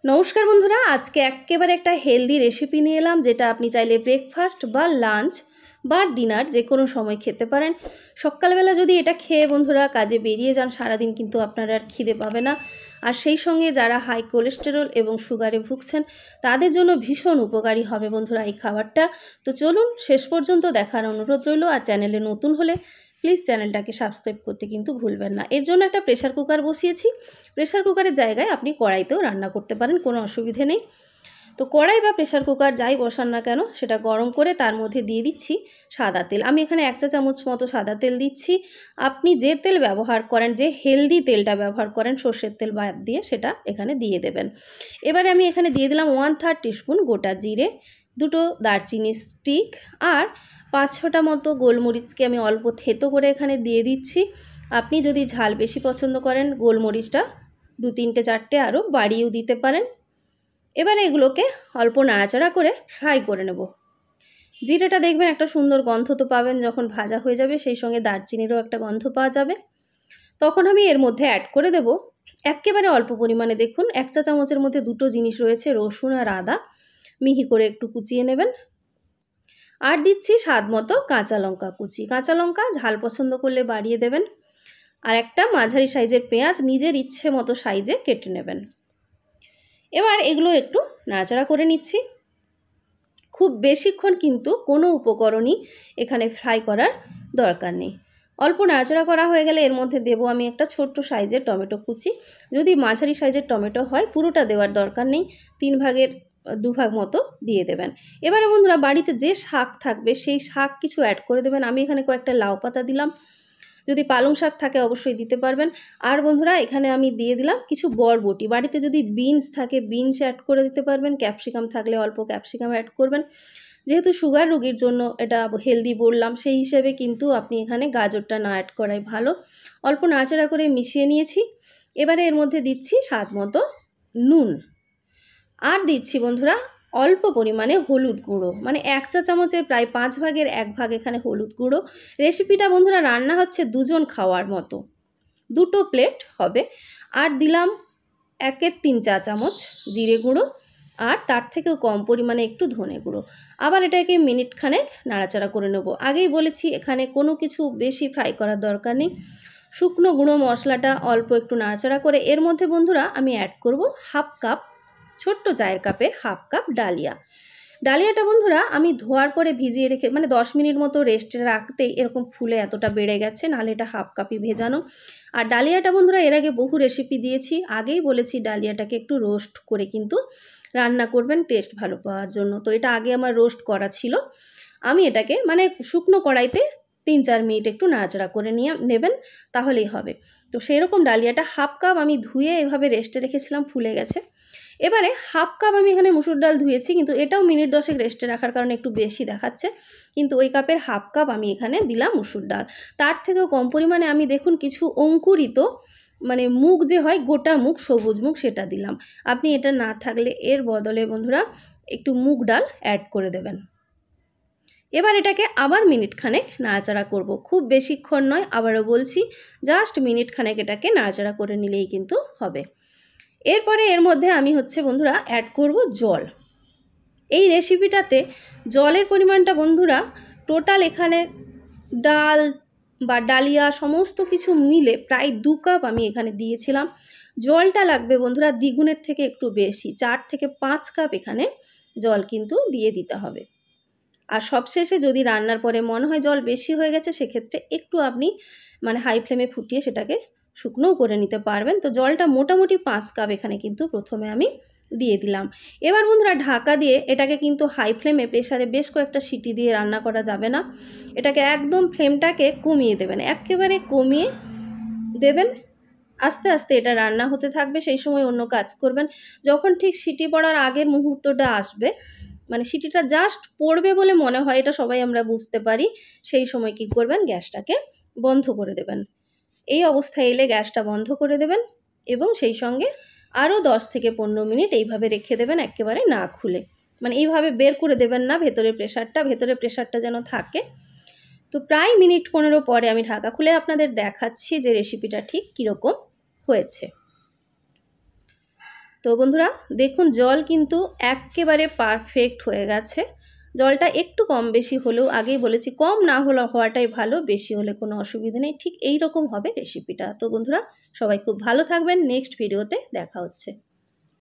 নমস্কার বন্ধুরা, আজকে একেবারে একটা হেলদি রেসিপি নিয়ে এলাম, যেটা আপনি চাইলে ব্রেকফাস্ট বা লাঞ্চ বা ডিনার যে কোনো সময় খেতে পারেন। সকালবেলা যদি এটা খেয়ে বন্ধুরা কাজে বেরিয়ে যান, সারাদিন কিন্তু আপনারা আর খিদে পাবে না। আর সেই সঙ্গে যারা হাই কোলেস্টেরল এবং সুগারে ভুগছেন তাদের জন্য ভীষণ উপকারী হবে বন্ধুরা এই খাবারটা। তো চলুন শেষ পর্যন্ত দেখার অনুরোধ রইল। আর চ্যানেলে নতুন হলে প্লিজ চ্যানেলটাকে সাবস্ক্রাইব করতে কিন্তু ভুলবেন না। এর জন্য একটা প্রেসার কুকার বসিয়েছি। প্রেসার কুকারের জায়গায় আপনি কড়াইতেও রান্না করতে পারেন, কোনো অসুবিধে নেই। তো কড়াই বা প্রেসার কুকার যাই বসান না কেন, সেটা গরম করে তার মধ্যে দিয়ে দিচ্ছি সাদা তেল। আমি এখানে 1 চা চামচ মতো সাদা তেল দিচ্ছি। আপনি যে তেল ব্যবহার করেন, যে হেলদি তেলটা ব্যবহার করেন সর্ষের তেল বাদ দিয়ে, সেটা এখানে দিয়ে দেবেন। এবারে আমি এখানে দিয়ে দিলাম 1/3 টিস্পুন গোটা জিরে, 2টো দারচিনি স্টিক আর 5-6টা মতো গোলমরিচকে আমি অল্প থেতো করে এখানে দিয়ে দিচ্ছি। আপনি যদি ঝাল বেশি পছন্দ করেন, গোলমরিচটা 2-3-4টে আরও বাড়িয়েও দিতে পারেন। এবারে এগুলোকে অল্প নাড়াচাড়া করে ফ্রাই করে নেব। জিরেটা দেখবেন একটা সুন্দর গন্ধ তো পাবেন যখন ভাজা হয়ে যাবে, সেই সঙ্গে দারচিনিরও একটা গন্ধ পাওয়া যাবে। তখন আমি এর মধ্যে অ্যাড করে দেব একেবারে অল্প পরিমাণে, দেখুন 1 চা চামচের মধ্যে 2টো জিনিস রয়েছে, রসুন আর আদা মিহি করে একটু কুচিয়ে নেবেন। আর দিচ্ছি স্বাদ মতো কাঁচা লঙ্কা কুচি। কাঁচা লঙ্কা ঝাল পছন্দ করলে বাড়িয়ে দেবেন। আর একটা মাঝারি সাইজের পেঁয়াজ নিজের ইচ্ছে মতো সাইজে কেটে নেবেন। এবার এগুলো একটু নাড়াচাড়া করে নিচ্ছি। খুব বেশিক্ষণ কিন্তু কোনো উপকরণই এখানে ফ্রাই করার দরকার নেই। অল্প নাড়াচাড়া করা হয়ে গেলে এর মধ্যে দেব আমি একটা ছোট্ট সাইজের টমেটো কুচি। যদি মাঝারি সাইজের টমেটো হয় পুরোটা দেওয়ার দরকার নেই, 3 ভাগের 2 ভাগ মতো দিয়ে দেবেন। এবারে বন্ধুরা বাড়িতে যে শাক থাকবে সেই শাক কিছু অ্যাড করে দেবেন। আমি এখানে কয়েকটা লাউ পাতা দিলাম, যদি পালং শাক থাকে অবশ্যই দিতে পারবেন। আর বন্ধুরা এখানে আমি দিয়ে দিলাম কিছু বরবটি। বাড়িতে যদি বিনস থাকে বিনস অ্যাড করে দিতে পারবেন, ক্যাপসিকাম থাকলে অল্প ক্যাপসিকাম অ্যাড করবেন। যেহেতু সুগার রোগীর জন্য এটা হেলদি বললাম, সেই হিসেবে কিন্তু আপনি এখানে গাজরটা না অ্যাড করাই ভালো। অল্প নাড়াচাড়া করে মিশিয়ে নিয়েছি। এবারে এর মধ্যে দিচ্ছি স্বাদ মতো নুন। আর দিচ্ছি বন্ধুরা অল্প পরিমাণে হলুদ গুঁড়ো, মানে 1 চা চামচের প্রায় 5 ভাগের 1 ভাগ এখানে হলুদ গুঁড়ো। রেসিপিটা বন্ধুরা রান্না হচ্ছে 2 জন খাওয়ার মতো, 2টো প্লেট হবে। আর দিলাম 1-3 চা চামচ জিরে গুঁড়ো, আর তার থেকেও কম পরিমাণে একটু ধনে গুঁড়ো। আবার এটাকে মিনিট খানেক নাড়াচাড়া করে নেব। আগেই বলেছি এখানে কোনো কিছু বেশি ফ্রাই করার দরকার নেই। শুকনো গুঁড়ো মশলাটা অল্প একটু নাড়াচাড়া করে এর মধ্যে বন্ধুরা আমি অ্যাড করব হাফ কাপ, ছোট্ট চায়ের কাপের হাফ কাপ ডালিয়া। ডালিয়াটা বন্ধুরা আমি ধোয়ার পরে ভিজিয়ে রেখে, মানে 10 মিনিট মতো রেস্টে রাখতেই এরকম ফুলে এতটা বেড়ে গেছে, নাহলে এটা হাফ কাপই ভেজানো। আর ডালিয়াটা বন্ধুরা এর আগে বহু রেসিপি দিয়েছি, আগেই বলেছি ডালিয়াটাকে একটু রোস্ট করে কিন্তু রান্না করবেন টেস্ট ভালো পাওয়ার জন্য। তো এটা আগে আমার রোস্ট করা ছিল। আমি এটাকে মানে শুকনো কড়াইতে 3-4 মিনিট একটু নাড়াচাড়া করে নিয়ে নেবেন, তাহলেই হবে। তো সেরকম ডালিয়াটা হাফ কাপ আমি ধুয়ে এভাবে রেস্টে রেখেছিলাম, ফুলে গেছে। এবারে হাফ কাপ আমি এখানে মুসুর ডাল ধুয়েছি, কিন্তু এটাও মিনিট 10 রেস্টে রাখার কারণে একটু বেশি দেখাচ্ছে। কিন্তু ওই কাপের হাফ কাপ আমি এখানে দিলাম মুসুর ডাল। তার থেকেও কম পরিমাণে আমি দেখুন কিছু অঙ্কুরিত মানে মুগ যে হয় গোটা মুগ, সবুজ মুগ, সেটা দিলাম। আপনি এটা না থাকলে এর বদলে বন্ধুরা একটু মুগ ডাল অ্যাড করে দেবেন। এবার এটাকে আবার মিনিট খানেক নাড়াচাড়া করব, খুব বেশিক্ষণ নয়, আবারও বলছি জাস্ট মিনিট খানেক এটাকে নাড়াচাড়া করে নিলেই কিন্তু হবে। এরপরে এর মধ্যে আমি বন্ধুরা অ্যাড করব জল। এই রেসিপিটাতে জলের পরিমাণটা বন্ধুরা টোটাল এখানে ডাল বা ডালিয়া সমস্ত কিছু মিলে প্রায় 2 কাপ আমি এখানে দিয়েছিলাম। জলটা লাগবে বন্ধুরা দ্বিগুণের থেকে একটু বেশি, 4 থেকে 5 কাপ এখানে জল কিন্তু দিয়ে দিতে হবে। আর সবশেষে যদি রান্নার পরে মনে হয় জল বেশি হয়ে গেছে, সেক্ষেত্রে একটু আপনি মানে হাই ফ্লেমে ফুটিয়ে সেটাকে শুকনোও করে নিতে পারবেন। তো জলটা মোটামুটি 5 কাপ এখানে কিন্তু প্রথমে আমি দিয়ে দিলাম। এবার বন্ধুরা ঢাকা দিয়ে এটাকে কিন্তু হাই ফ্লেমে প্রেসারে বেশ কয়েকটা সিটি দিয়ে রান্না করা যাবে না। এটাকে একদম ফ্লেমটাকে কমিয়ে দেবেন, একেবারে কমিয়ে দেবেন। আস্তে আস্তে এটা রান্না হতে থাকবে, সেই সময় অন্য কাজ করবেন। যখন ঠিক সিটি পড়ার আগের মুহূর্তটা আসবে, মানে সিটিটা জাস্ট পড়বে বলে মনে হয়, এটা সবাই আমরা বুঝতে পারি, সেই সময় কি করবেন, গ্যাসটাকে বন্ধ করে দেবেন। এই অবস্থায় এলে গ্যাসটা বন্ধ করে দেবেন এবং সেই সঙ্গে আরও 10 থেকে 15 মিনিট এইভাবে রেখে দেবেন, একেবারে না খুলে, মানে এইভাবে বের করে দেবেন না, ভেতরের প্রেশারটা যেন থাকে। তো প্রায় মিনিট 15 পরে আমি ঢাকা খুলে আপনাদের দেখাচ্ছি যে রেসিপিটা ঠিক কীরকম হয়েছে। তো বন্ধুরা দেখুন জল কিন্তু একেবারে পারফেক্ট হয়ে গেছে। জলটা একটু কম বেশি হলেও, আগেই বলেছি কম না হওয়াটাই ভালো, বেশি হলে কোনো অসুবিধা নেই। ঠিক এই রকম হবে রেসিপিটা। তো বন্ধুরা সবাই খুব ভালো থাকবেন, নেক্সট ভিডিওতে দেখা হচ্ছে।